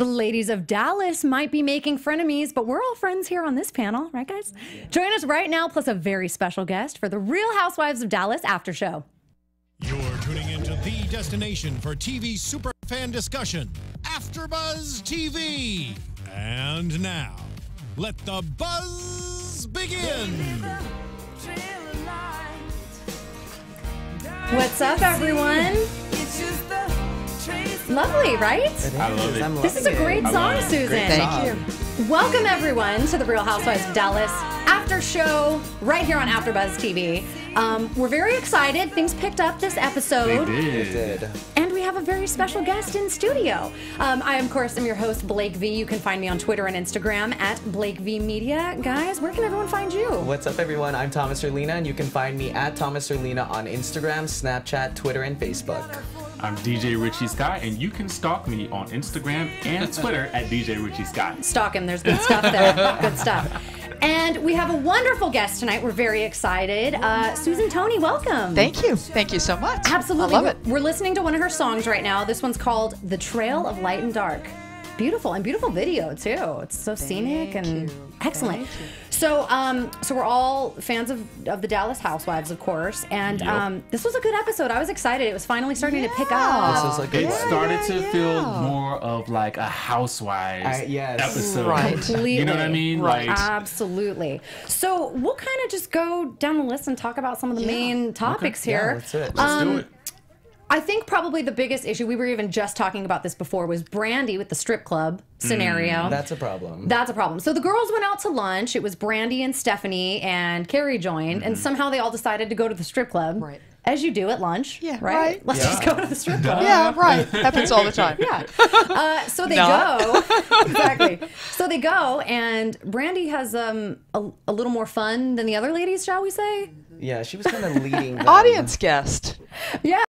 The ladies of Dallas might be making frenemies, but we're all friends here on this panel, right, guys? Join us right now, plus a very special guest for the Real Housewives of Dallas After Show. You're tuning into the destination for TV superfan discussion, AfterBuzz TV. And now, let the buzz begin. What's up, everyone? Lovely, right? I love it. This is a great song, Susan. Thank you. Welcome, everyone, to the Real Housewives of Dallas After Show, right here on AfterBuzz TV. We're very excited. Things picked up this episode. They did. And we have a very special guest in studio. I, of course, am your host, Blake V. You can find me on Twitter and Instagram at Blake V Media. Guys, where can everyone find you? What's up, everyone? I'm Thomas Erlina, and you can find me at Thomas Erlina on Instagram, Snapchat, Twitter, and Facebook. I'm DJ Richie Sky, and you can stalk me on Instagram and Twitter at DJ Richie Sky. Stalk him. There's good stuff there. Good stuff. And we have a wonderful guest tonight. We're very excited. Susan Tony, welcome. Thank you. Thank you so much. Absolutely. I love it. We're listening to one of her songs right now. This one's called The Trail of Light and Dark. Beautiful, and beautiful video, too. It's so scenic and excellent. So, so we're all fans of the Dallas Housewives, of course, and this was a good episode. I was excited. It was finally starting to pick up. This was like It started to feel more of like a Housewives episode. Right. Completely. You know what I mean? Right. Like, Absolutely. So we'll kind of just go down the list and talk about some of the main topics here. Let's do it. let's do it. I think probably the biggest issue, we were even just talking about this before, was Brandy with the strip club scenario. That's a problem. That's a problem. So the girls went out to lunch. It was Brandy and Stephanie, and Carrie joined, and somehow they all decided to go to the strip club. Right. As you do at lunch. Yeah, right. right. Let's just go to the strip club. Yeah, right. Happens all the time. Yeah. So they go. Exactly. So they go, and Brandy has a little more fun than the other ladies, shall we say? Yeah, she was kind of leading them. Audience guest. Yeah.